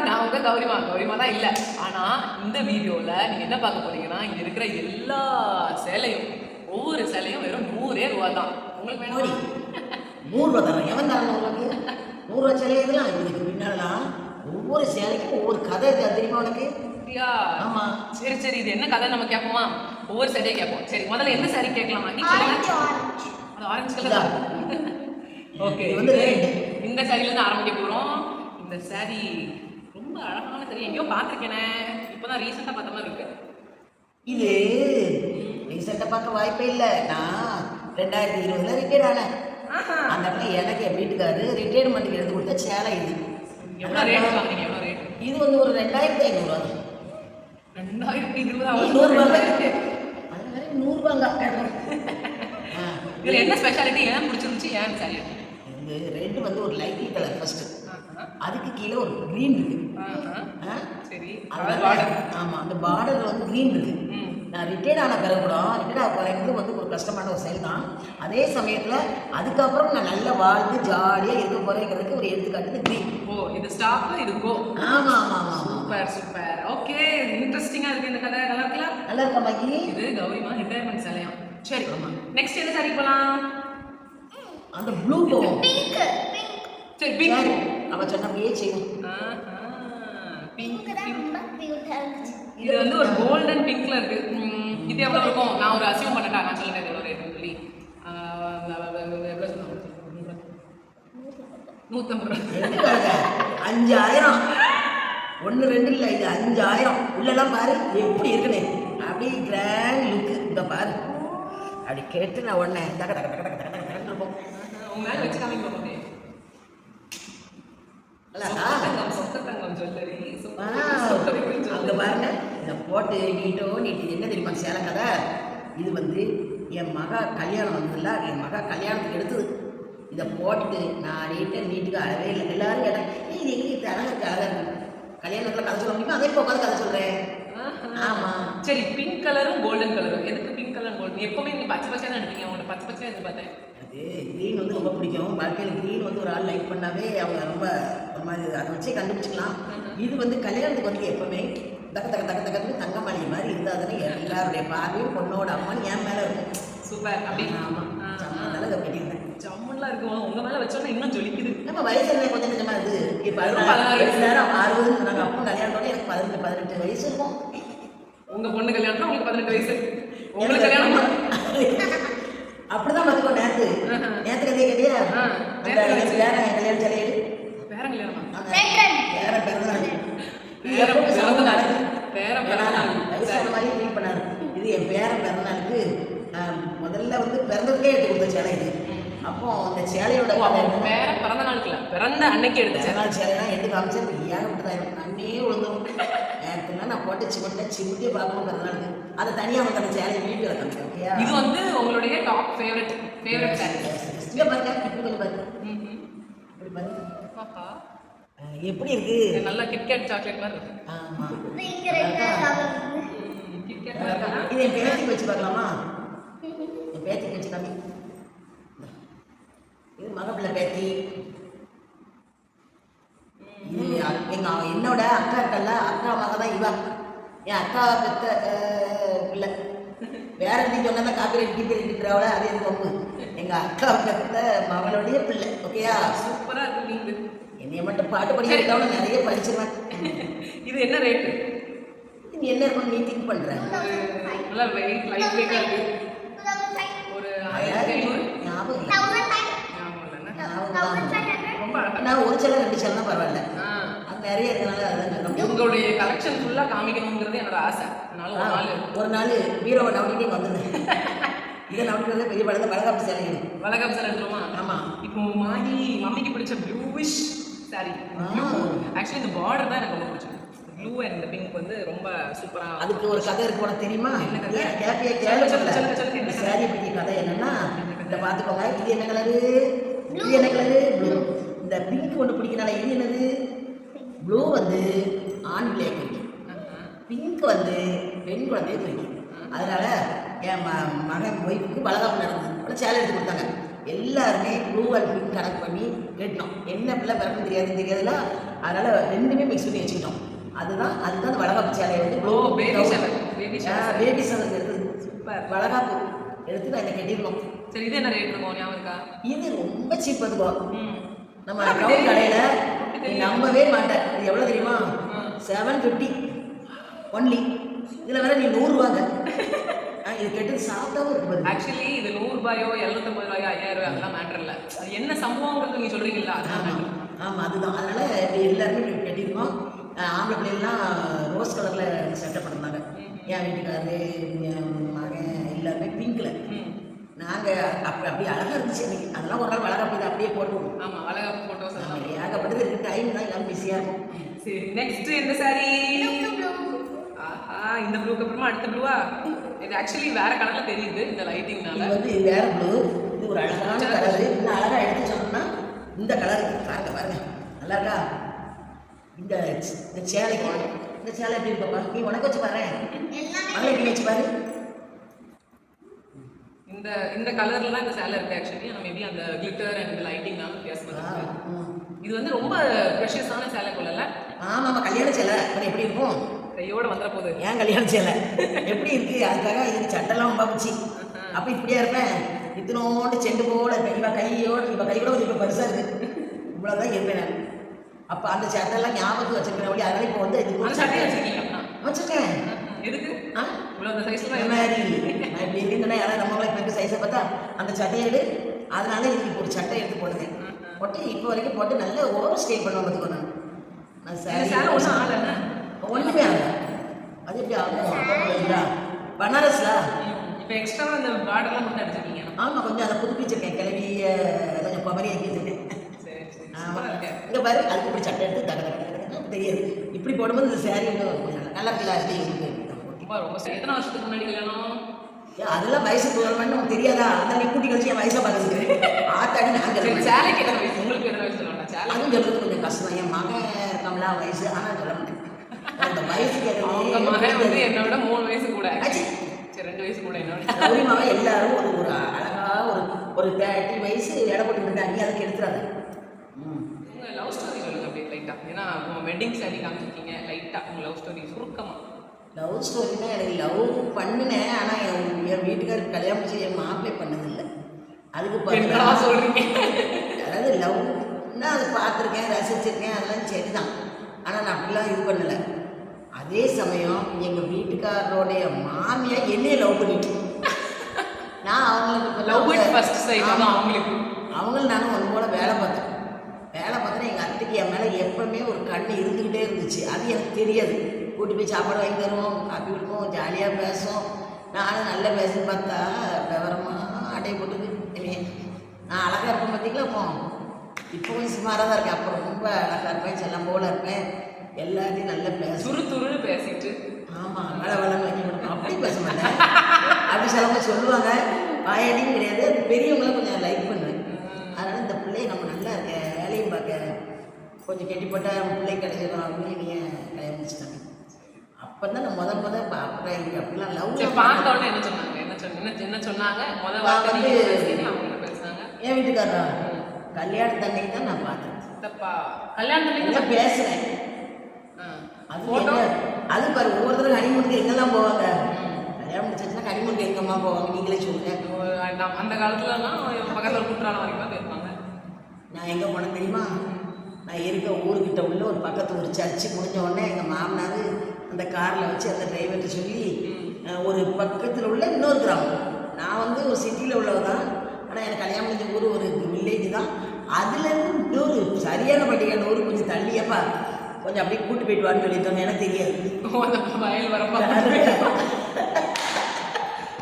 நான் உங்க கௌரிமா தான் இல்லை. ஆனால் இந்த வீடியோவில் நீங்கள் என்ன பார்க்க போறீங்கன்னா, இங்கே இருக்கிற எல்லா சேலையும் ஒவ்வொரு சேலையும் வெறும் 100 ரூபா தான். உங்களுக்கு வேணும் 100 ரூபா தரேன். எவன் தரேன் உங்களுக்கு 100 ரூபா சேலை இதெல்லாம் இதுக்கு பின்னாலாம் ஒவ்வொரு சேலைக்கும் ஒவ்வொரு கதை இருக்கா தெரியுமா உனக்கு? ஆமா சரி இது என்ன கதை நம்ம கேட்போமா? ஒவ்வொரு சேலையை கேட்போம். சரி முதல்ல எந்த சாரி கேட்கலாமா? நீ சொல்லுங்க. அது ஆரஞ்சு கலர். ஓகே இந்த சாரிலேருந்து ஆரம்பிக்க போகிறோம். இந்த சாரி ரொம்ப அழகான சாரி. எங்கேயோ பார்த்துருக்கேனே, இப்போதான் ரீசெண்டாக பார்த்த மாதிரி இருக்கு. இது ரீசெண்டாக பார்க்க வாய்ப்பே இல்லை. நான் 2020 ரிட்டையர்ட் ஆனேன். அந்த இடத்துல எனக்கு என் வீட்டுக்காரு ரிட்டையர்மெண்ட்டுக்கு எடுத்து கொடுத்த சேலை இது. எவ்வளோ ரேட் வாங்குறீங்க? எவ்வளோ ரேட்? இது வந்து ஒரு 2500 ரூபா. 2020 அது மாதிரி 100 ரூபாங்க. இதில் என்ன ஸ்பெஷாலிட்டி? ஏன் பிடிச்சிருந்துச்சு? ஏன் சாரி? இந்த ரெட் வந்து ஒரு லைட் கலர் ஃபர்ஸ்ட், அதுக்கு கீழே ஒரு கிரீன் இருக்கு. சரி ஆமாம், அந்த பார்டர் வந்து கிரீன் இருக்கு. நான் ரிட்டையர்ட் ஆன பிறகு கூட ரிட்டையர்ட் ஆக போகிறது வந்து ஒரு கஷ்டமான ஒரு செயல் தான். அதே சமயத்தில் அதுக்கப்புறம் நான் நல்லா வாழ்ந்து ஜாலியாக இருக்க போகிறேங்கிறதுக்கு ஒரு எடுத்துக்காட்டு கிரீன். ஓ இது ஸ்டாப் இது கோ. ஆமாம் சூப்பர். ஓகே இன்ட்ரெஸ்டிங்காக இருக்குது இந்த கதை. நல்லா இருக்கலாம். நல்லா இருக்கா மாக்கி? இது கௌரிமா ரிட்டையர்மெண்ட் சேலையாம். சரி நெக்ஸ்ட் என்ன சாரி போகலாம்? அந்த ப்ளூ போவோம். சரி பிங்க். அவன் சொன்னபடியே செய்யும். இது வந்து ஒரு கோல்டன் பிங்க்ல இருக்கு. இது எவ்வளோ இருக்கும்? நான் ஒரு அசியூம் பண்ணட்டா, நான் சொல்லுறேன் எவ்வளோ ரேட் சொல்லி. 150 ரூபா. 5000. 1 2 இல்லை, இது 5000. உள்ளெல்லாம் பாரு எப்படி இருக்குன்னு. அப்படியே கிராண்ட் லுக்கு. இந்த பாரு அப்படி கேட்டு நான் உடனே டக டக டக டக டக டக இருப்போம். உங்க மேலே வச்சு காமிக்க போகிறேன். அங்க பாருங்க, இதை போட்டு நீட்டு என்ன தெரியுமா சேலை கதை? இது வந்து என் மகா கல்யாணம் வந்ததில்ல, என் மகா கல்யாணத்துக்கு எடுத்தது. இதை போட்டுட்டு நான் நீட்டுக்கு அழவே இல்லை. எல்லாரும் கேட்டேன், இது எங்களுக்கு அழகாக அழகாக இருக்கு. கல்யாணத்தில் கதை சொல்ல முடியுமா? அதே இப்போ உட்காந்து கதை சொல்கிறேன். ஆமாம் சரி பிங்க் கலரும் கோல்டன் கலரும் எதுக்கு? பிங்க் கலர் கோல்டன் எப்பவுமே நீங்க பச்சை பச்சை தான் எடுப்பீங்க. உங்களை பச்சை பச்சை எதிர்பார்த்தேன். அது க்ரீன் வந்து ரொம்ப பிடிக்கும். வாழ்க்கையில் க்ரீன் வந்து ஒரு ஆள் லைக் பண்ணாவே அவங்க ரொம்ப ஒரு மாதிரி அதை வச்சே கண்டுபிடிச்சிக்கலாம். இது வந்து கல்யாணத்துக்கு வந்து எப்பவுமே தக்க தக்க தக்க தக்கத்துக்கு தங்கமல்லி மாதிரி இருந்தால் தானே எல்லாருடைய பார்வையும் பொண்ணோட அம்மான்னு என் மேலே இருக்கும். சூப்பர். அப்படின்னு ஆமாம் அதனால அதை கட்டியிருந்தேன். ஜம்முலாம் இருக்கும். உங்க மேலே வச்சோன்னா இன்னும் ஜொலிக்குது. நம்ம வயசு என்ன கொஞ்சம் கொஞ்சமாக இது. இப்போ 60 நாங்கள் அப்போ கல்யாணத்தோட எனக்கு 18 வயசு இருக்கும். உங்க பொண்ணு கல்யாணம் உங்களுக்கு 18 வயசு. உங்களுக்கு கல்யாணம் அப்படிதான் பார்த்துக்கோ. நேற்று கதையை கேட்டியா? கல்யாணம் தலையெடு பேரன் கல்யாணமா? பேரன் பிறந்தநாள் மாதிரி ஃபீல் பண்ணாரு. இது என் பேரன் பிறந்தநாளுக்கு முதல்ல வந்து பிறந்ததுக்கே எடுத்து கொடுத்த சேலை இது. அப்போ அந்த சேலையோட பேரன் பிறந்த நாளுக்குல பிறந்த அன்னைக்கு எடுத்த நாள் சேலைலாம் எடுத்து காமிச்சேன். ஏகப்பட்டதாயிரம் அன்னே விழுந்துடும். நேரத்துல நான் போட்டு சிமிட்டியே பார்க்கணும் பிறந்தநாளுக்கு. அதை தனியாக வந்து அந்த சேலையை வீடியோவில் காமிச்சேன். ஓகே, இது வந்து உங்களுடைய டாப் ஃபேவரட் சேலை. இங்கே பாருங்க, இப்படி கொஞ்சம் பாருங்க. இப்படி பாருங்க எப்படி இருக்கு? நல்லா கிட்கேட் சாக்லேட் மாதிரி இருக்கு. ஆமா கிட்கேட். இது என் பேத்திக்கு வச்சு பார்க்கலாமா? என் பேத்திக்கு வச்சு காமி. இது மகப்பிள்ளை பேத்தி. இது என்னோட அக்கா இருக்கல்ல, அக்கா மக தான் இவா. என் அக்கா பெத்த பிள்ளை. வேற எதுவும் சொன்னா காப்பிரைட் கீப்பிரைட்றாவல அது எது பம்பு. எங்கள் அக்கா பெத்த மகளுடைய பிள்ளை. ஓகேயா? சூப்பராக இருக்கு. நீங்கள் என்னைய மட்டும் பாட்டு படிக்கிறவங்க நிறைய படிச்சிருவேன். இது என்ன ரேட்டு? இது என்ன இருக்குன்னு நீ திங்க் பண்ணுறேன். நல்லா வெயிட் லைட் வெயிட்டாக இருக்கு. ஒரு 1500 ஞாபகம் ரொம்ப அழகாக. நான் ஒரு சில 2 சில தான் பரவாயில்ல. அது நிறைய இருக்கனால அதுதான் உங்களுடைய கலெக்ஷன் ஃபுல்லாக காமிக்கணுங்கிறது என்னோட ஆசை. அதனால ஒரு நாள் பீரோவை நவட்டிட்டே வந்துருந்தேன். இதை நவட்டிட்டு பெரிய பழத்தை வளகாப்பு சேலை. வளகாப்பு சேலை எடுத்துருமா? ஆமாம். இப்போ மம்மிக்கு பிடிச்ச ப்ளூவிஷ் சாரி. ஆக்சுவலி இந்த பார்டர் தான் எனக்கு ரொம்ப பிடிச்சது. ப்ளூ அண்ட் இந்த பிங்க் வந்து ரொம்ப சூப்பராக. அதுக்கு ஒரு கதை இருக்கு உனக்கு தெரியுமா? என்ன கதை? சாரி பற்றி கதை என்னன்னா, இந்த பார்த்துக்கோங்க. இது என்ன கலரு? இது என்ன கலரு? ப்ளூ. இந்த பிங்க் ஒன்று பிடிக்கனால இது என்னது? ப்ளூ வந்து ஆண் பிள்ளையை குறிக்கும், பிங்க் வந்து பெண் குழந்தையை குறிக்கும். அதனால என் மகன் ஒய்ஃபுக்கு வளகாப்பு நடந்தது. சேலை எடுத்து கொடுத்தாங்க. எல்லாருமே ப்ளூ அண்ட் பிங்க் கனெக்ட் பண்ணி கேட்டோம். என்ன பிள்ளை பிறக்கும் தெரியாதுல்ல, அதனால் ரெண்டுமே மிக்ஸ் பண்ணி வச்சுக்கிட்டோம். அதுதான் அந்த வளகாப்பு சேலையை வந்து பேபி சவருக்கு எடுத்து வளகாப்பு எடுத்து நான் என்ன கட்டிருக்கோம். சரி, இது என்ன ரேட் இருக்கும் ஞாபகம் இருக்கா? இது ரொம்ப சீப் அதுவா. நம்ம டவுன் கடையில் நீ நம்பவே மாட்டேன். இது எவ்வளோ தெரியுமா? 750 ஒன்லி. இதில் வேற நீ 100 ரூபாங்க. இது கேட்டு சாப்பிட்டாவும் இருக்கு. ஆக்சுவலி இது 100 ரூபாயோ 750 ரூபாயோ 5000 ரூபாய் அதெல்லாம் மேட்டர் இல்லை. அது என்ன சம்பவங்கிறது நீங்கள் சொல்கிறீங்களா? ஆமாம், அதுதான். அதனால் எல்லாருமே இப்படி கட்டியிருக்கோம். ஆம்பளை பிள்ளைகள்லாம் ரோஸ் கலரில் செட்டப் பண்ணிருந்தாங்க. என் வீட்டுக்காரரு, என் மகன் எல்லாருமே பிங்க்கில். நாங்கள் அப்படியே அழகாக இருந்துச்சு எனக்கு. அதெல்லாம் ஒரு நாள் வளகாப்பு இதை அப்படியே போட்டுவோம். ஆமாம், அழகாக ஃபோட்டோஸ் ஏகப்பட்டது இருக்குது. டைம் தான் எல்லாம் பிஸியாக இருக்கும். சரி, நெக்ஸ்ட் எந்த சாரி? ஆஹா, இந்த ப்ளூக்கு அப்புறமா அடுத்த ப்ளூவா? இது ஆக்சுவலி வேற கலரில் தெரியுது இந்த லைட்டிங்னால. இது வந்து வேற ப்ளூ. இது ஒரு அழகான கலரு. இன்னும் அழகாக எடுத்து சொன்னோம்னா இந்த கலர் பாருங்க நல்லா இருக்கா? இந்த சேலைக்கு இந்த சேலை எப்படி இருக்கப்பா? நீ உனக்கு வச்சு பாரு, மகளை எப்படி வச்சு பாரு. இந்த கலர்ல தான் இந்த சேலை இருக்கு ஆக்சுவலி. ஆனா மேபி அந்த கிளிட்டர் அண்ட் லைட்டிங்னால வித்தியாசமா இருக்கு. இது வந்து ரொம்ப ப்ரெஷியஸான சேலை கொள்ளல. ஆமாம், கல்யாண சேலை எப்படி இருக்கும்? கையோட வந்துட போகுது. ஏன் கல்யாண சேலை எப்படி இருக்கு? அதுக்காக இதுக்கு சட்டெல்லாம் பாப்பிச்சு. அப்போ இப்படியா இருப்பேன், இத்தனோண்டு செண்டு போல இருப்பேன். இவன் கை கூட கொஞ்சம் பெருசாக இருக்கு. இவ்வளோதான் இருப்பேன் நான். அப்போ அந்த சட்டெல்லாம் ஞாபகத்துக்கு வச்சிருக்கேன். அப்படி அதனால இப்போ வந்து வச்சிருக்கேன். எதுக்கு? இவ்வளோ சைஸ்ல மாதிரி நான் இப்படி இருக்குன்னா யாராவது நம்மளாம் இப்போ இருக்க சைஸை பார்த்தா அந்த சட்டையை எடு. அதனால இதுக்கு இப்போ ஒரு சட்டை எடுத்து போடுவேன். போட்டு இப்போ வரைக்கும் போட்டு நல்ல ஓவர் ஸ்டே பண்ணுவேன். பார்த்துக்கோ, நான் சேலை ஒன்றும் ஆகலை. ஒன்றுமே ஆகலை. அது எப்படி ஆகும்? பனாரஸ்ல இப்போ எக்ஸ்ட்ரா அந்த பார்டர்லாம் மட்டும் அடிச்சிருக்கீங்க. ஆமாம், கொஞ்சம் அதை புதுப்பிச்சிருக்கேன். கிளவிய கொஞ்சம் பமரி ஆக்கிட்டுருக்கேன். ஆமாம், இங்கே பாரு, அதுக்கு இப்படி சட்டை எடுத்து தக தெரியாது. இப்படி போடும்போது இந்த சேரீ கொஞ்சம் நல்லா இருக்குல்ல? அது ரொம்ப எத்தனை வருஷத்துக்கு முன்னாடி கல்யாணம்? அதெல்லாம் வயசு போகணும்னு நமக்கு தெரியாதா? அந்த நீ கூட்டி கழிச்சு என் வயசாக பார்க்குறது ஆத்தாடி. நாங்கள் சேலைக்கு எத்தனை வயசு? உங்களுக்கு எத்தனை வயசு சொல்லணும்? சேலை அதுவும் சொல்கிறது கொஞ்சம் கஷ்டம். என் மகன் இருக்காங்களா வயசு, ஆனால் சொல்ல மாட்டேன். அந்த வயசுக்கு அவங்க மகன் வந்து என்னோட 3 வயசு கூட. சரி, 2 வயசு கூட என்னோட. ஒரு மகன் எல்லாரும் ஒரு அழகாக ஒரு 30 வயசு இட போட்டுக்கிட்டு நீ அதுக்கு எடுத்துறாங்க. லவ் ஸ்டோரி சொல்லுங்க அப்படியே லைட்டாக. ஏன்னா வெட்டிங் சாரி காமிச்சிருக்கீங்க. லைட்டாக உங்கள் லவ் ஸ்டோரி சுருக்கமாக. லவ் ஸ்டோரினா எனக்கு லவ் பண்ணினேன். ஆனால் என் வீட்டுக்காரருக்கு கல்யாணம் முடிச்சு என் மாப்பிள்ளை பண்ணதில்லை. அதுக்கு சொல்கிறீங்க. அதாவது லவ்னா அது பார்த்துருக்கேன், ரசிச்சிருக்கேன், அதெல்லாம் சரிதான். ஆனால் நான் அப்படிலாம் இது பண்ணலை. அதே சமயம் எங்கள் வீட்டுக்காரருடைய மாமியார் என்னையே லவ் பண்ணிட்டு நான் அவங்களும் நானும் ஒன்று போல் வேலை பார்த்தேன். எங்கள் அத்தைக்கு என் மேலே எப்பவுமே ஒரு கண் இருந்துக்கிட்டே இருந்துச்சு. அது எனக்கு தெரியாது. கூட்டி போய் சாப்பாடு வாங்கி தருவோம், காப்பி கொடுப்போம், ஜாலியாக பேசுவோம். நானும் நல்லா பேசுன்னு பார்த்தா விவரமாக அட்டையை போட்டுக்கு இல்லையே. நான் அழகாக இருப்பேன் பார்த்தீங்களா? இப்போ கொஞ்சம் சுமாராக தான் இருக்கேன். அப்புறம் ரொம்ப அழகாக இருப்பேன், செல்லம் போல இருப்பேன். எல்லாத்தையும் நல்லா துருன்னு பேசிட்டு. ஆமாம், வளம் வாங்கி கொடுப்போம். அப்படி பேச மாட்டேன். அப்படி சிலவங்க சொல்லுவாங்க. வாயடியும் கிடையாது. பெரியவங்கள கொஞ்சம் லைக் பண்ணுவேன். அதனால் இந்த பிள்ளைய நம்ம நல்லா இருக்க வேலையும் பார்க்க கொஞ்சம் கெட்டிப்பட்டால் பிள்ளை கிடைச்சிடும் அப்படின்னு நீங்கள் கல்யாணம் முடிச்சிட்டாங்க. அப்போ தான் நான் முத அப்புறம் இங்கே அப்படிலாம் லவ் பார்த்தோன்னே என்ன சொன்னாங்க? என்ன சொன்னாங்க? வந்து என் வீட்டுக்காரா கல்யாணத்தன்னைக்கு தான் நான் பார்த்தேன். கல்யாணத்தன்னைக்கு தான் பேசுகிறேன். அது பாரு, ஒவ்வொருத்தரும் ஹனிமூனுக்கு எங்கெல்லாம் போவாங்க. கல்யாணம் முடிச்சிச்சுன்னா ஹனிமூனுக்கு எங்கம்மா போவாங்க? நீங்களே சொல்லுங்க. அந்த காலத்துலலாம் பக்கத்தில் குற்றாலம் வரைக்கும் போயிருப்பாங்க. நான் எங்கே போனேன் தெரியுமா? நான் இருக்க ஊருக்கிட்ட உள்ள ஒரு பக்கத்து ஒரு சர்ச்சு முடிஞ்ச உடனே எங்கள் மாமனார் அந்த காரில் வச்சு அந்த டிரைவர்கிட்ட சொல்லி ஒரு பக்கத்தில் உள்ள இன்னொரு கிராமம். நான் வந்து ஒரு சிட்டியில் உள்ளவ தான். ஆனால் எனக்கு கல்யாணம் முடிஞ்ச ஊர் ஒரு வில்லேஜ் தான். அதுலேருந்து இன்னொரு சரியான பட்டிக்கான ஊர் கொஞ்சம் தள்ளியப்பா கொஞ்சம் அப்படியே கூட்டு போயிட்டு வான்னு சொல்லிட்டோம். எனக்கு தெரியாது. வயல் வரப்பா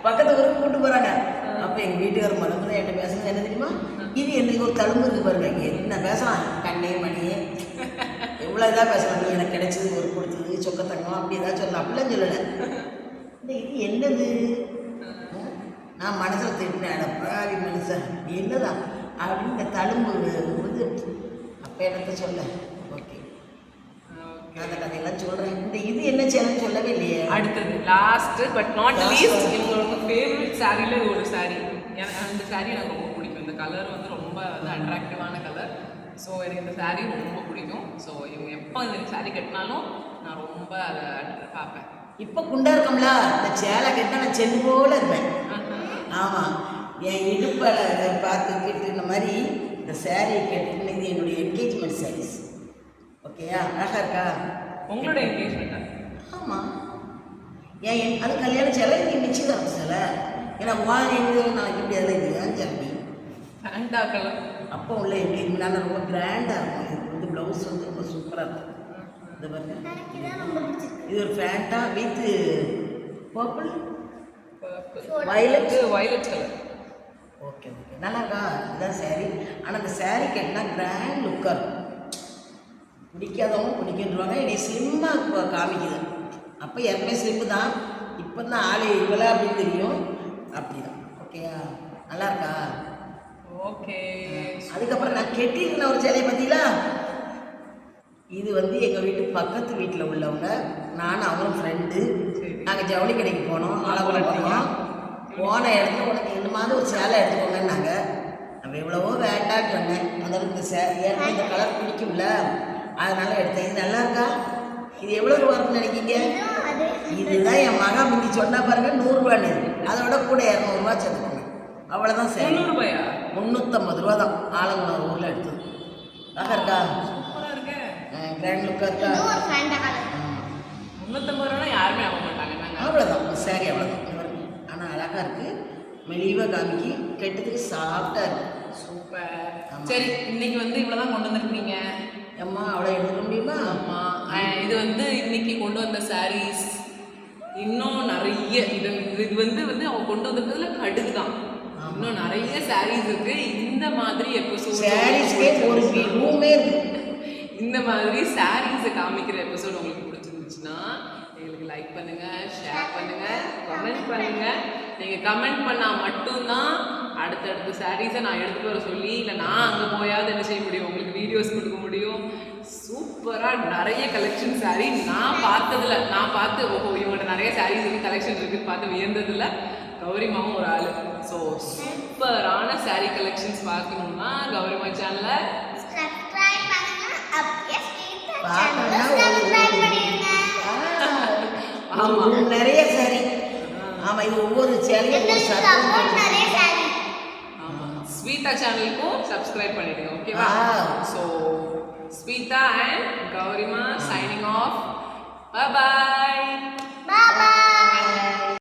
பக்கத்து ஊருக்கு கூட்டு போகிறாங்க. அப்போ எங்கள் வீட்டுக்காரர் மதம் என்கிட்ட பேசுறது என்ன தெரியுமா? இது எனக்கு ஒரு தழும்பு இருக்கு பாருங்க. என்ன பேசலாம்? கண்ணே மணியே எவ்வளோ இதாக பேசலாம். நீ எனக்கு கிடைச்சது ஒரு கொடுத்தது சொக்கத்தங்கம் அப்படி ஏதாவது சொல்லலாம். அப்படிலாம் சொல்லலை. இந்த இது என்னது? நான் மனசில் திட்டினேன். அடப்பாவி மனுஷன் என்னதான் அப்படின்னு இந்த தழும்பு வந்து அப்போ என்னத்தை சொல்ல. ஓகே, அந்த கதையெல்லாம் சொல்கிறேன். இந்த இது என்ன சேனல் சொல்லவே இல்லையே. அடுத்தது லாஸ்ட் பட் நாட் லீஸ்ட், இவங்களோட ஃபேவரட் சாரியில் ஒரு சாரி. எனக்கு அந்த சாரி எனக்கு ரொம்ப பிடிக்கும். இந்த கலர் வந்து ரொம்ப வந்து அட்ராக்டிவான கலர். ஸோ எனக்கு இந்த saree ரொம்ப பிடிக்கும். ஸோ இவங்க எப்போ இந்த saree கட்டினாலும் நான் ரொம்ப அதை பார்ப்பேன். இப்போ குண்டா இருக்கோம்ல, இந்த சேலை கட்டினா நான் செல்லு போல இருப்பேன். ஆமாம், என் இடுப்பில் பார்த்துக்கிட்டு இந்த மாதிரி இந்த saree கட்டினது இது என்னுடைய என்கேஜ்மெண்ட் சாரீஸ். ஓகேயா, அழகாக இருக்கா? உங்களோட என்கேஜ்மெண்ட்டா? ஆமாம், ஏன் அது கல்யாண சேலை, இது நிச்சயதார்த்த சேலை. ஏன்னா எங்கே நாளைக்கு இப்படி அதில் இது அஞ்சாண்டி ஃபேண்டா கலர் அப்போ உள்ள என்கேஜ்மெண்ட் ரொம்ப கிராண்டாக இருக்கும். இதுக்கு வந்து ப்ளவுஸ் வந்து ரொம்ப சூப்பராக இருக்கும். இந்த பாருங்க, இது ஒரு Fanta with purple violet colour. Okay okay, நல்லா இருக்கா? இதுதான் saree. ஆனால் இந்த saree கட்டினா கிராண்ட் லுக்காக இருக்கும். பிடிக்காதவங்க பிடிக்கின்றாங்க. என்னை ஸ்லிம்மாக இப்போ காமிக்குது. அப்போ ஏற்கனவே ஸ்லிப்பு தான், இப்போ தான் ஆள் இவ்வளோ அப்படின்னு தெரியும். அப்படி தான். ஓகேயா, நல்லா இருக்கா? ஓகே. அதுக்கப்புறம் நான் கெட்டியிருந்த ஒரு சேலையை பார்த்தீங்களா? இது வந்து எங்கள் வீட்டு பக்கத்து வீட்டில் உள்ளவங்க, நானும் அவங்களும் ஃப்ரெண்டு. நாங்கள் ஜவுளி கடைக்கு போனோம், ஆலங்குளம் போனோம். போன இடத்துல உனக்கு இந்த மாதிரி ஒரு சேலை எடுத்துக்கோங்கன்னாங்க. நம்ம எவ்வளவோ வேண்டான்னு சொன்னேன். அதனால இந்த ஏற்கனவே இந்த கலர் பிடிக்கும்ல, அதனால எடுத்தேன். இது நல்லா இருக்கா? இது எவ்வளோ ரூபான்னு நினைக்கிங்க? இதுதான் என் மகா முந்தி சொன்னா பாருங்க, 100 ரூபான்னு. அதோட கூட 200 ரூபா சேர்த்துக்கோங்க, அவ்வளோதான். சரி, 300 ரூபாயா? 350 ரூபா தான். ஆலங்குளம் ஊரில் எடுத்தது. அழகா இருக்கா? கிராண்ட் லுக்காக இருக்கா? 350 ரூபா யாருமே ஆக மாட்டாங்க. அவ்வளோதான் சரி, அவ்வளோதான். ஆனால் அழகாக இருக்குது, மெலிவாக காமிக்கி, கெட்டதுக்கு சாஃப்டாக இருக்குது. சூப்பர். சரி, இன்னைக்கு வந்து இவ்வளோதான் கொண்டு வந்துருக்கீங்க. அம்மா அவ்வளோ எடுக்க முடியுமா? ஆமாம், இது வந்து இன்னைக்கு கொண்டு வந்த சாரீஸ். இன்னும் நிறைய இது இது வந்து வந்து அவங்க கொண்டு வந்திருக்கிறதுல கடுகு தான். இன்னும் நிறைய சாரீஸ் இருக்கு. இந்த மாதிரி எபிசோட் சாரீஸ்க்கே ஒரு ரூமே இருக்கு. இந்த மாதிரி சாரீஸை காமிக்கிற எபிசோட் உங்களுக்கு பிடிச்சிருந்துச்சுன்னா எங்களுக்கு லைக் பண்ணுங்க, ஷேர் பண்ணுங்க, கமெண்ட் பண்ணுங்க. நீங்கள் கமெண்ட் பண்ணால் மட்டும்தான் அடுத்தடுத்த சாரீஸை நான் எடுத்துகிட்டு வர சொல்லி, இல்லை நான் அங்கே போயாவது என்ன செய்ய முடியும், உங்களுக்கு வீடியோஸ் கொடுக்க முடியும். சூப்பராக நிறைய கலெக்ஷன் சாரீ நான் பார்த்ததில்ல. நான் பார்த்து ஓஹோ இவங்கள்ட்ட நிறைய சாரீஸ் இருக்குது, கலெக்ஷன்ஸ் இருக்குதுன்னு பார்த்து வியந்ததில்ல. கௌரிமாவும் ஒரு ஆள். ஸோ சூப்பரான சாரீ கலெக்ஷன்ஸ் பார்க்கணுன்னா கௌரிமா சேனலை நிறைய சாரி. ஆமா, இது ஒவ்வொரு சேனலும் ஸ்வீதா சேனலுக்கும் சப்ஸ்கிரைப் பண்ணிடுங்க. ஓகேவா? So Swetha and Gaurima signing off. Bye.